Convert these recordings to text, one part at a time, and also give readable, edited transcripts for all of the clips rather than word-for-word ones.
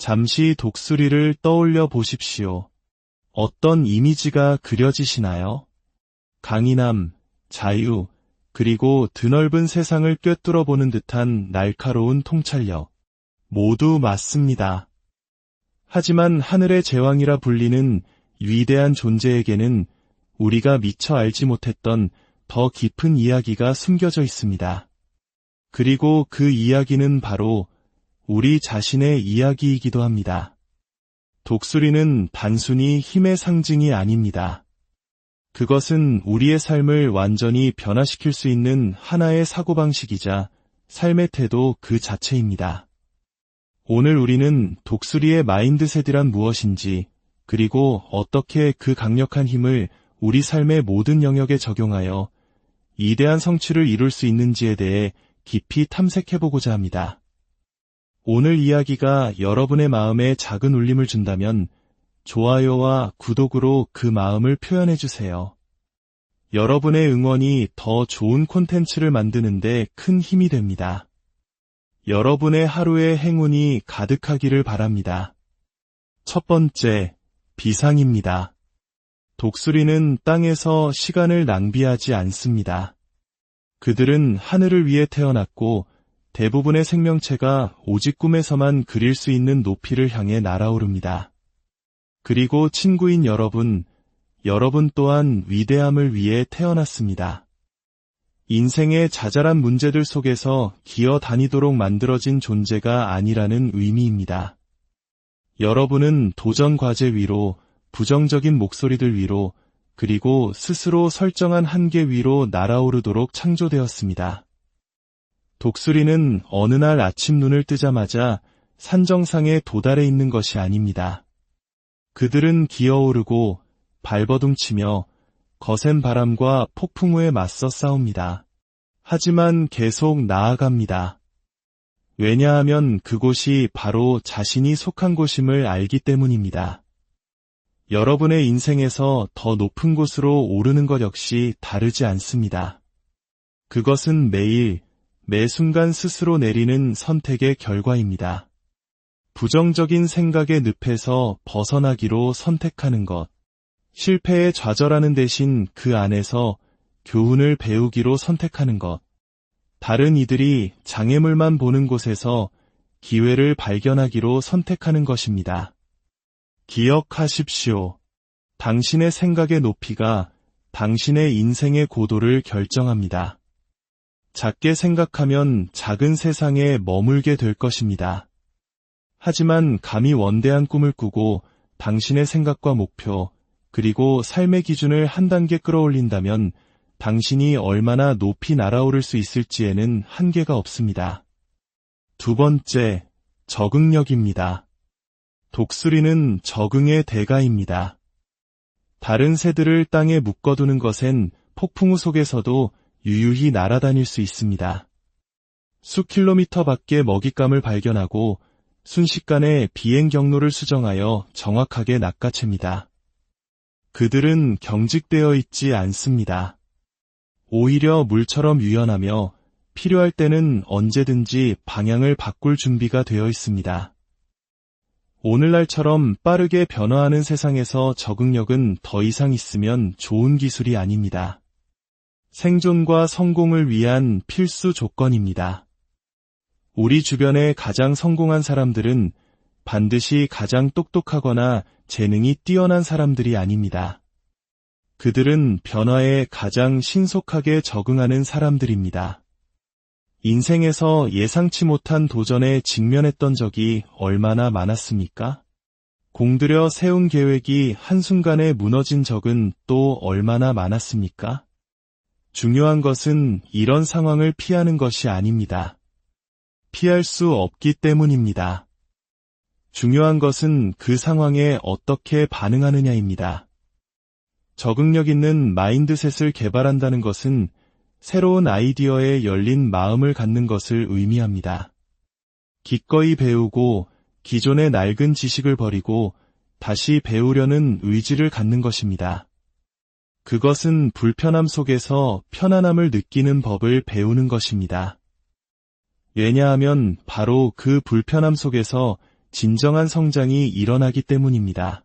잠시 독수리를 떠올려 보십시오. 어떤 이미지가 그려지시나요? 강인함, 자유, 그리고 드넓은 세상을 꿰뚫어 보는 듯한 날카로운 통찰력. 모두 맞습니다. 하지만 하늘의 제왕이라 불리는 위대한 존재에게는 우리가 미처 알지 못했던 더 깊은 이야기가 숨겨져 있습니다. 그리고 그 이야기는 바로 우리 자신의 이야기이기도 합니다. 독수리는 단순히 힘의 상징이 아닙니다. 그것은 우리의 삶을 완전히 변화시킬 수 있는 하나의 사고방식이자 삶의 태도 그 자체입니다. 오늘 우리는 독수리의 마인드셋이란 무엇인지, 그리고 어떻게 그 강력한 힘을 우리 삶의 모든 영역에 적용하여 이대한 성취를 이룰 수 있는지에 대해 깊이 탐색해보고자 합니다. 오늘 이야기가 여러분의 마음에 작은 울림을 준다면 좋아요와 구독으로 그 마음을 표현해주세요. 여러분의 응원이 더 좋은 콘텐츠를 만드는데 큰 힘이 됩니다. 여러분의 하루에 행운이 가득하기를 바랍니다. 첫 번째, 비상입니다. 독수리는 땅에서 시간을 낭비하지 않습니다. 그들은 하늘을 위해 태어났고 대부분의 생명체가 오직 꿈에서만 그릴 수 있는 높이를 향해 날아오릅니다. 그리고 친구인 여러분 또한 위대함을 위해 태어났습니다. 인생의 자잘한 문제들 속에서 기어 다니도록 만들어진 존재가 아니라는 의미입니다. 여러분은 도전 과제 위로, 부정적인 목소리들 위로, 그리고 스스로 설정한 한계 위로 날아오르도록 창조되었습니다. 독수리는 어느 날 아침 눈을 뜨자마자 산정상에 도달해 있는 것이 아닙니다. 그들은 기어오르고 발버둥치며 거센 바람과 폭풍우에 맞서 싸웁니다. 하지만 계속 나아갑니다. 왜냐하면 그곳이 바로 자신이 속한 곳임을 알기 때문입니다. 여러분의 인생에서 더 높은 곳으로 오르는 것 역시 다르지 않습니다. 그것은 매일, 매 순간 스스로 내리는 선택의 결과입니다. 부정적인 생각의 늪에서 벗어나기로 선택하는 것, 실패에 좌절하는 대신 그 안에서 교훈을 배우기로 선택하는 것, 다른 이들이 장애물만 보는 곳에서 기회를 발견하기로 선택하는 것입니다. 기억하십시오. 당신의 생각의 높이가 당신의 인생의 고도를 결정합니다. 작게 생각하면 작은 세상에 머물게 될 것입니다. 하지만 감히 원대한 꿈을 꾸고 당신의 생각과 목표, 그리고 삶의 기준을 한 단계 끌어올린다면 당신이 얼마나 높이 날아오를 수 있을지에는 한계가 없습니다. 두 번째, 적응력입니다. 독수리는 적응의 대가입니다. 다른 새들을 땅에 묶어두는 것엔 폭풍우 속에서도 유유히 날아다닐 수 있습니다. 수킬로미터 밖의 먹잇감을 발견하고 순식간에 비행 경로를 수정하여 정확하게 낚아챕니다. 그들은 경직되어 있지 않습니다. 오히려 물처럼 유연하며 필요할 때는 언제든지 방향을 바꿀 준비가 되어 있습니다. 오늘날처럼 빠르게 변화하는 세상에서 적응력은 더 이상 있으면 좋은 기술이 아닙니다. 생존과 성공을 위한 필수 조건입니다. 우리 주변의 가장 성공한 사람들은 반드시 가장 똑똑하거나 재능이 뛰어난 사람들이 아닙니다. 그들은 변화에 가장 신속하게 적응하는 사람들입니다. 인생에서 예상치 못한 도전에 직면했던 적이 얼마나 많았습니까? 공들여 세운 계획이 한순간에 무너진 적은 또 얼마나 많았습니까? 중요한 것은 이런 상황을 피하는 것이 아닙니다. 피할 수 없기 때문입니다. 중요한 것은 그 상황에 어떻게 반응하느냐입니다. 적응력 있는 마인드셋을 개발한다는 것은 새로운 아이디어에 열린 마음을 갖는 것을 의미합니다. 기꺼이 배우고 기존의 낡은 지식을 버리고 다시 배우려는 의지를 갖는 것입니다. 그것은 불편함 속에서 편안함을 느끼는 법을 배우는 것입니다. 왜냐하면 바로 그 불편함 속에서 진정한 성장이 일어나기 때문입니다.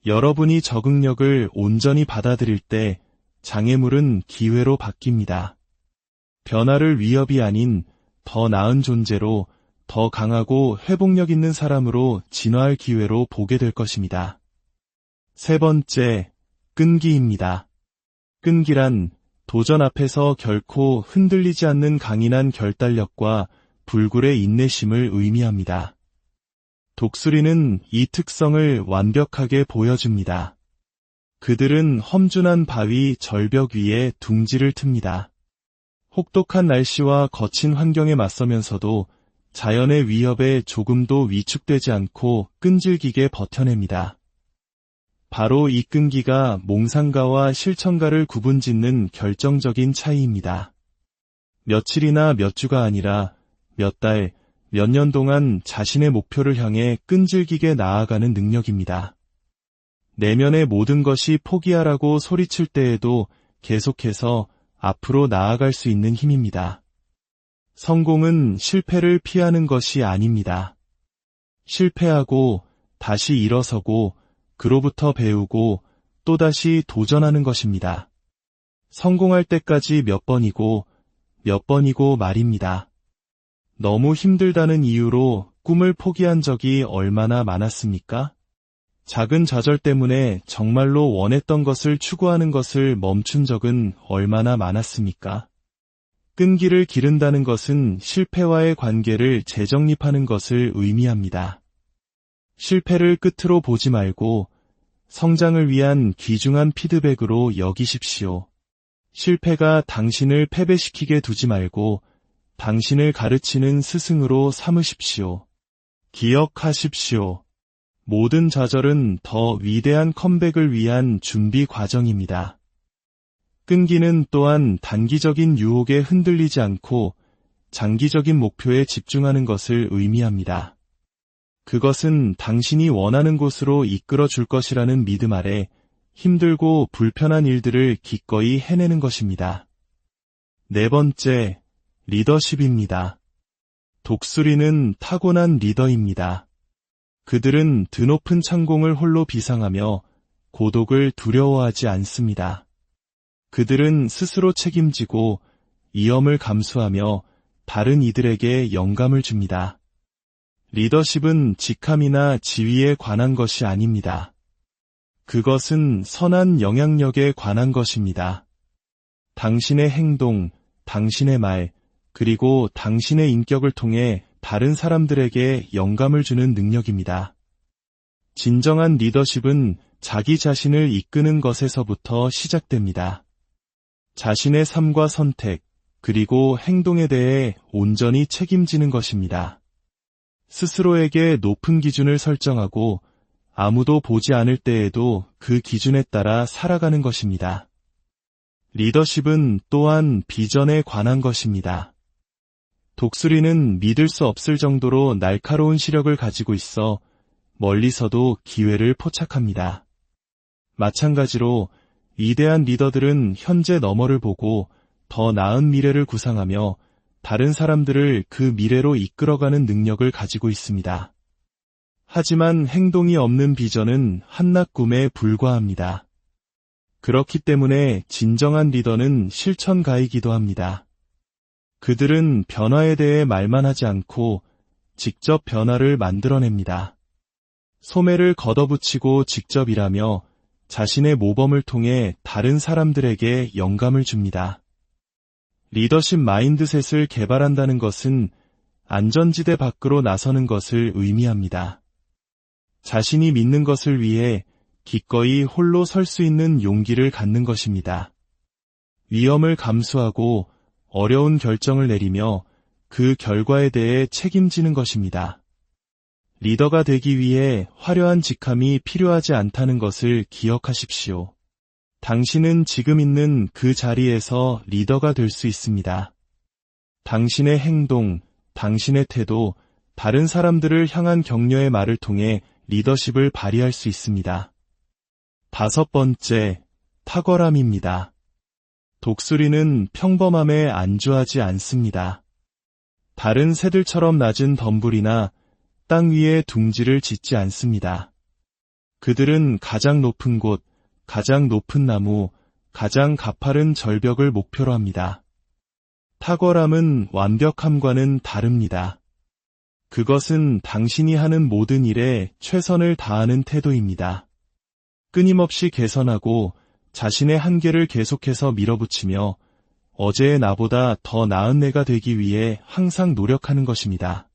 여러분이 적응력을 온전히 받아들일 때 장애물은 기회로 바뀝니다. 변화를 위협이 아닌 더 나은 존재로, 더 강하고 회복력 있는 사람으로 진화할 기회로 보게 될 것입니다. 세 번째, 끈기입니다. 끈기란 도전 앞에서 결코 흔들리지 않는 강인한 결단력과 불굴의 인내심을 의미합니다. 독수리는 이 특성을 완벽하게 보여줍니다. 그들은 험준한 바위 절벽 위에 둥지를 틉니다. 혹독한 날씨와 거친 환경에 맞서면서도 자연의 위협에 조금도 위축되지 않고 끈질기게 버텨냅니다. 바로 이 끈기가 몽상가와 실천가를 구분짓는 결정적인 차이입니다. 며칠이나 몇 주가 아니라 몇 달, 몇 년 동안 자신의 목표를 향해 끈질기게 나아가는 능력입니다. 내면의 모든 것이 포기하라고 소리칠 때에도 계속해서 앞으로 나아갈 수 있는 힘입니다. 성공은 실패를 피하는 것이 아닙니다. 실패하고 다시 일어서고 그로부터 배우고 또다시 도전하는 것입니다. 성공할 때까지 몇 번이고 말입니다. 너무 힘들다는 이유로 꿈을 포기한 적이 얼마나 많았습니까? 작은 좌절 때문에 정말로 원했던 것을 추구하는 것을 멈춘 적은 얼마나 많았습니까? 끈기를 기른다는 것은 실패와의 관계를 재정립하는 것을 의미합니다. 실패를 끝으로 보지 말고 성장을 위한 귀중한 피드백으로 여기십시오. 실패가 당신을 패배시키게 두지 말고 당신을 가르치는 스승으로 삼으십시오. 기억하십시오. 모든 좌절은 더 위대한 컴백을 위한 준비 과정입니다. 끈기는 또한 단기적인 유혹에 흔들리지 않고 장기적인 목표에 집중하는 것을 의미합니다. 그것은 당신이 원하는 곳으로 이끌어 줄 것이라는 믿음 아래 힘들고 불편한 일들을 기꺼이 해내는 것입니다. 네 번째, 리더십입니다. 독수리는 타고난 리더입니다. 그들은 드높은 창공을 홀로 비상하며 고독을 두려워하지 않습니다. 그들은 스스로 책임지고 위험을 감수하며 다른 이들에게 영감을 줍니다. 리더십은 직함이나 지위에 관한 것이 아닙니다. 그것은 선한 영향력에 관한 것입니다. 당신의 행동, 당신의 말, 그리고 당신의 인격을 통해 다른 사람들에게 영감을 주는 능력입니다. 진정한 리더십은 자기 자신을 이끄는 것에서부터 시작됩니다. 자신의 삶과 선택, 그리고 행동에 대해 온전히 책임지는 것입니다. 스스로에게 높은 기준을 설정하고 아무도 보지 않을 때에도 그 기준에 따라 살아가는 것입니다. 리더십은 또한 비전에 관한 것입니다. 독수리는 믿을 수 없을 정도로 날카로운 시력을 가지고 있어 멀리서도 기회를 포착합니다. 마찬가지로 위대한 리더들은 현재 너머를 보고 더 나은 미래를 구상하며 다른 사람들을 그 미래로 이끌어가는 능력을 가지고 있습니다. 하지만 행동이 없는 비전은 한낱 꿈에 불과합니다. 그렇기 때문에 진정한 리더는 실천가이기도 합니다. 그들은 변화에 대해 말만 하지 않고 직접 변화를 만들어냅니다. 소매를 걷어붙이고 직접 일하며 자신의 모범을 통해 다른 사람들에게 영감을 줍니다. 리더십 마인드셋을 개발한다는 것은 안전지대 밖으로 나서는 것을 의미합니다. 자신이 믿는 것을 위해 기꺼이 홀로 설 수 있는 용기를 갖는 것입니다. 위험을 감수하고 어려운 결정을 내리며 그 결과에 대해 책임지는 것입니다. 리더가 되기 위해 화려한 직함이 필요하지 않다는 것을 기억하십시오. 당신은 지금 있는 그 자리에서 리더가 될 수 있습니다. 당신의 행동, 당신의 태도, 다른 사람들을 향한 격려의 말을 통해 리더십을 발휘할 수 있습니다. 다섯 번째, 탁월함입니다. 독수리는 평범함에 안주하지 않습니다. 다른 새들처럼 낮은 덤불이나 땅 위에 둥지를 짓지 않습니다. 그들은 가장 높은 곳, 가장 높은 나무, 가장 가파른 절벽을 목표로 합니다. 탁월함은 완벽함과는 다릅니다. 그것은 당신이 하는 모든 일에 최선을 다하는 태도입니다. 끊임없이 개선하고 자신의 한계를 계속해서 밀어붙이며 어제의 나보다 더 나은 내가 되기 위해 항상 노력하는 것입니다.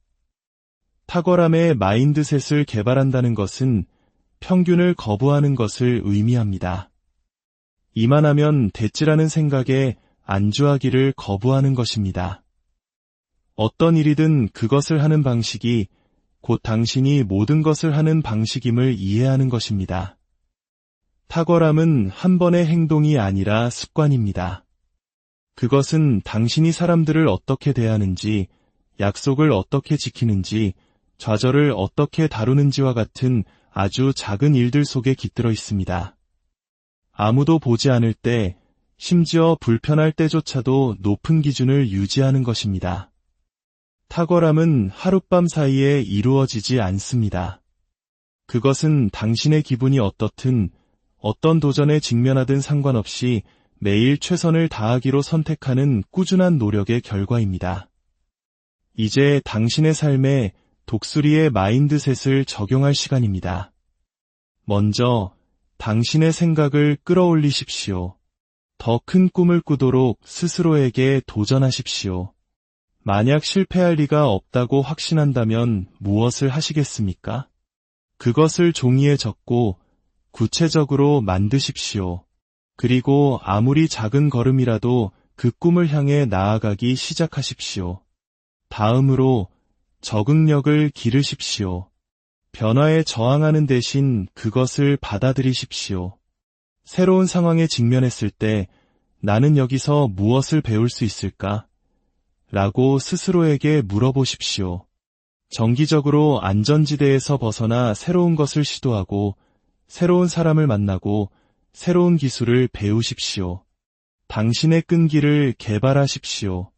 탁월함의 마인드셋을 개발한다는 것은 평균을 거부하는 것을 의미합니다. 이만하면 됐지라는 생각에 안주하기를 거부하는 것입니다. 어떤 일이든 그것을 하는 방식이 곧 당신이 모든 것을 하는 방식임을 이해하는 것입니다. 탁월함은 한 번의 행동이 아니라 습관입니다. 그것은 당신이 사람들을 어떻게 대하는지, 약속을 어떻게 지키는지, 좌절을 어떻게 다루는지와 같은 아주 작은 일들 속에 깃들어 있습니다. 아무도 보지 않을 때, 심지어 불편할 때조차도 높은 기준을 유지하는 것입니다. 탁월함은 하룻밤 사이에 이루어지지 않습니다. 그것은 당신의 기분이 어떻든 어떤 도전에 직면하든 상관없이 매일 최선을 다하기로 선택하는 꾸준한 노력의 결과입니다. 이제 당신의 삶에 독수리의 마인드셋을 적용할 시간입니다. 먼저 당신의 생각을 끌어올리십시오. 더 큰 꿈을 꾸도록 스스로에게 도전하십시오. 만약 실패할 리가 없다고 확신한다면 무엇을 하시겠습니까? 그것을 종이에 적고 구체적으로 만드십시오. 그리고 아무리 작은 걸음이라도 그 꿈을 향해 나아가기 시작하십시오. 다음으로 적응력을 기르십시오. 변화에 저항하는 대신 그것을 받아들이십시오. 새로운 상황에 직면했을 때 나는 여기서 무엇을 배울 수 있을까? 라고 스스로에게 물어보십시오. 정기적으로 안전지대에서 벗어나 새로운 것을 시도하고 새로운 사람을 만나고 새로운 기술을 배우십시오. 당신의 끈기를 개발하십시오.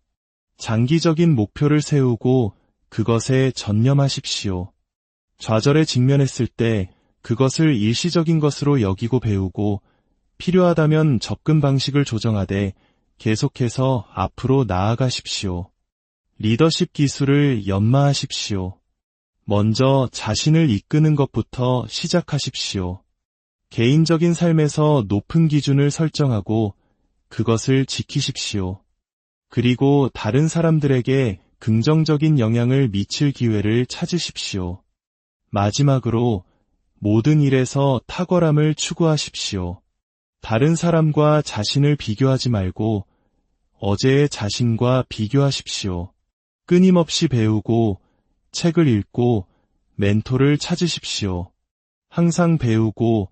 장기적인 목표를 세우고 그것에 전념하십시오. 좌절에 직면했을 때 그것을 일시적인 것으로 여기고 배우고 필요하다면 접근 방식을 조정하되 계속해서 앞으로 나아가십시오. 리더십 기술을 연마하십시오. 먼저 자신을 이끄는 것부터 시작하십시오. 개인적인 삶에서 높은 기준을 설정하고 그것을 지키십시오. 그리고 다른 사람들에게 긍정적인 영향을 미칠 기회를 찾으십시오. 마지막으로 모든 일에서 탁월함을 추구하십시오. 다른 사람과 자신을 비교하지 말고 어제의 자신과 비교하십시오. 끊임없이 배우고 책을 읽고 멘토를 찾으십시오. 항상 배우고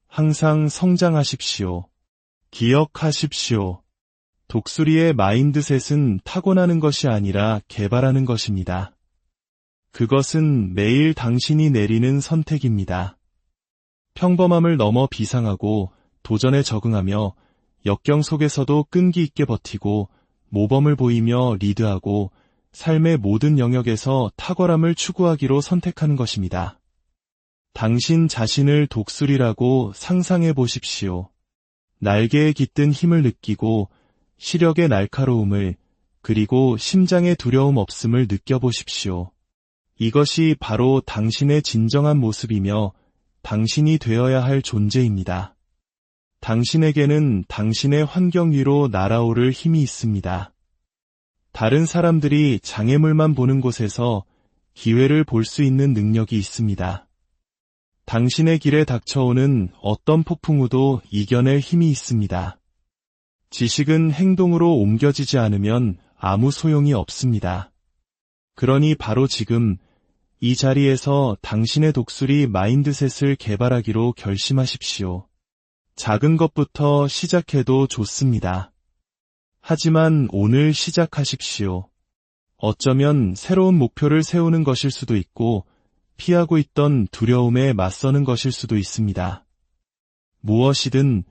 항상 성장하십시오. 기억하십시오. 독수리의 마인드셋은 타고나는 것이 아니라 개발하는 것입니다. 그것은 매일 당신이 내리는 선택입니다. 평범함을 넘어 비상하고 도전에 적응하며 역경 속에서도 끈기 있게 버티고 모범을 보이며 리드하고 삶의 모든 영역에서 탁월함을 추구하기로 선택하는 것입니다. 당신 자신을 독수리라고 상상해 보십시오. 날개에 깃든 힘을 느끼고 시력의 날카로움을 그리고 심장의 두려움 없음을 느껴보십시오. 이것이 바로 당신의 진정한 모습이며 당신이 되어야 할 존재입니다. 당신에게는 당신의 환경 위로 날아오를 힘이 있습니다. 다른 사람들이 장애물만 보는 곳에서 기회를 볼 수 있는 능력이 있습니다. 당신의 길에 닥쳐오는 어떤 폭풍우도 이겨낼 힘이 있습니다. 지식은 행동으로 옮겨지지 않으면 아무 소용이 없습니다. 그러니 바로 지금 이 자리에서 당신의 독수리 마인드셋을 개발하기로 결심하십시오. 작은 것부터 시작해도 좋습니다. 하지만 오늘 시작하십시오. 어쩌면 새로운 목표를 세우는 것일 수도 있고 피하고 있던 두려움에 맞서는 것일 수도 있습니다. 무엇이든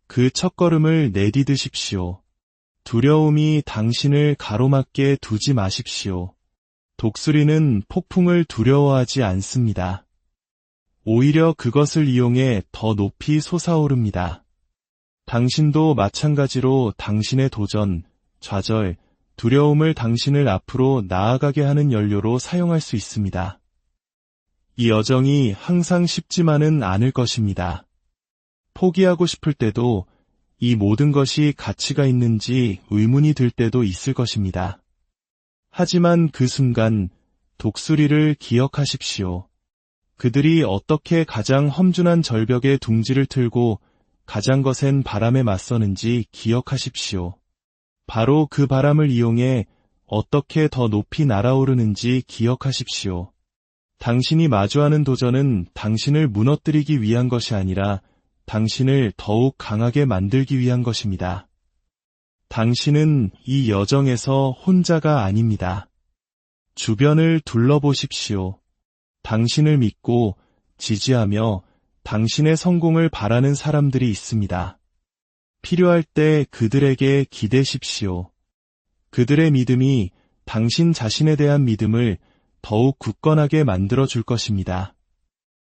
그 첫걸음을 내디디십시오. 두려움이 당신을 가로막게 두지 마십시오. 독수리는 폭풍을 두려워하지 않습니다. 오히려 그것을 이용해 더 높이 솟아오릅니다. 당신도 마찬가지로 당신의 도전, 좌절, 두려움을 당신을 앞으로 나아가게 하는 연료로 사용할 수 있습니다. 이 여정이 항상 쉽지만은 않을 것입니다. 포기하고 싶을 때도 이 모든 것이 가치가 있는지 의문이 들 때도 있을 것입니다. 하지만 그 순간 독수리를 기억하십시오. 그들이 어떻게 가장 험준한 절벽에 둥지를 틀고 가장 거센 바람에 맞서는지 기억하십시오. 바로 그 바람을 이용해 어떻게 더 높이 날아오르는지 기억하십시오. 당신이 마주하는 도전은 당신을 무너뜨리기 위한 것이 아니라 당신을 더욱 강하게 만들기 위한 것입니다. 당신은 이 여정에서 혼자가 아닙니다. 주변을 둘러보십시오. 당신을 믿고 지지하며 당신의 성공을 바라는 사람들이 있습니다. 필요할 때 그들에게 기대십시오. 그들의 믿음이 당신 자신에 대한 믿음을 더욱 굳건하게 만들어줄 것입니다.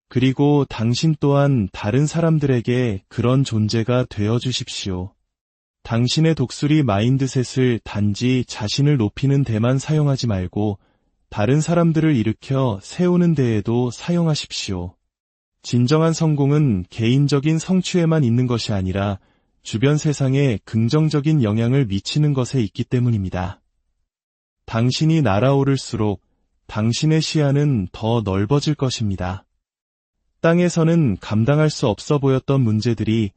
그리고 당신 또한 다른 사람들에게 그런 존재가 되어주십시오. 당신의 독수리 마인드셋을 단지 자신을 높이는 데만 사용하지 말고 다른 사람들을 일으켜 세우는 데에도 사용하십시오. 진정한 성공은 개인적인 성취에만 있는 것이 아니라 주변 세상에 긍정적인 영향을 미치는 것에 있기 때문입니다. 당신이 날아오를수록 당신의 시야는 더 넓어질 것입니다. 땅에서는 감당할 수 없어 보였던 문제들이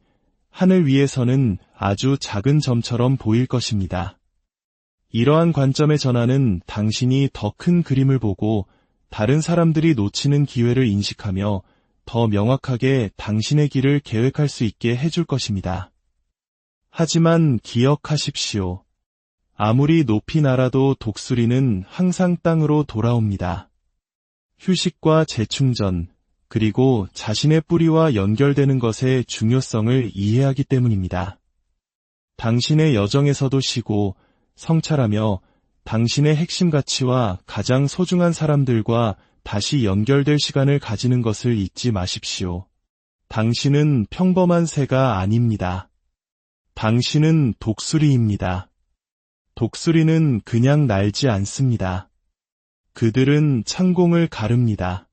하늘 위에서는 아주 작은 점처럼 보일 것입니다. 이러한 관점의 전환은 당신이 더 큰 그림을 보고 다른 사람들이 놓치는 기회를 인식하며 더 명확하게 당신의 길을 계획할 수 있게 해줄 것입니다. 하지만 기억하십시오. 아무리 높이 날아도 독수리는 항상 땅으로 돌아옵니다. 휴식과 재충전, 그리고 자신의 뿌리와 연결되는 것의 중요성을 이해하기 때문입니다. 당신의 여정에서도 쉬고 성찰하며 당신의 핵심 가치와 가장 소중한 사람들과 다시 연결될 시간을 가지는 것을 잊지 마십시오. 당신은 평범한 새가 아닙니다. 당신은 독수리입니다. 독수리는 그냥 날지 않습니다. 그들은 창공을 가릅니다.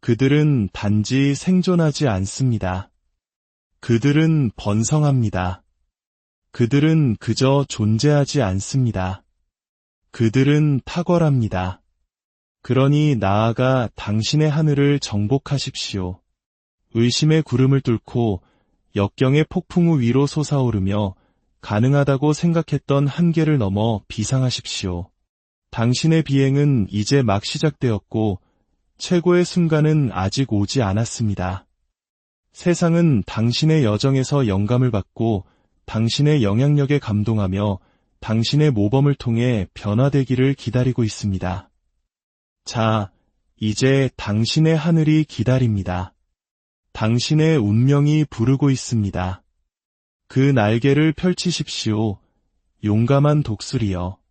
그들은 단지 생존하지 않습니다. 그들은 번성합니다. 그들은 그저 존재하지 않습니다. 그들은 탁월합니다. 그러니 나아가 당신의 하늘을 정복하십시오. 의심의 구름을 뚫고 역경의 폭풍우 위로 솟아오르며 가능하다고 생각했던 한계를 넘어 비상하십시오. 당신의 비행은 이제 막 시작되었고 최고의 순간은 아직 오지 않았습니다. 세상은 당신의 여정에서 영감을 받고 당신의 영향력에 감동하며 당신의 모범을 통해 변화되기를 기다리고 있습니다. 자, 이제 당신의 하늘이 기다립니다. 당신의 운명이 부르고 있습니다. 그 날개를 펼치십시오. 용감한 독수리여.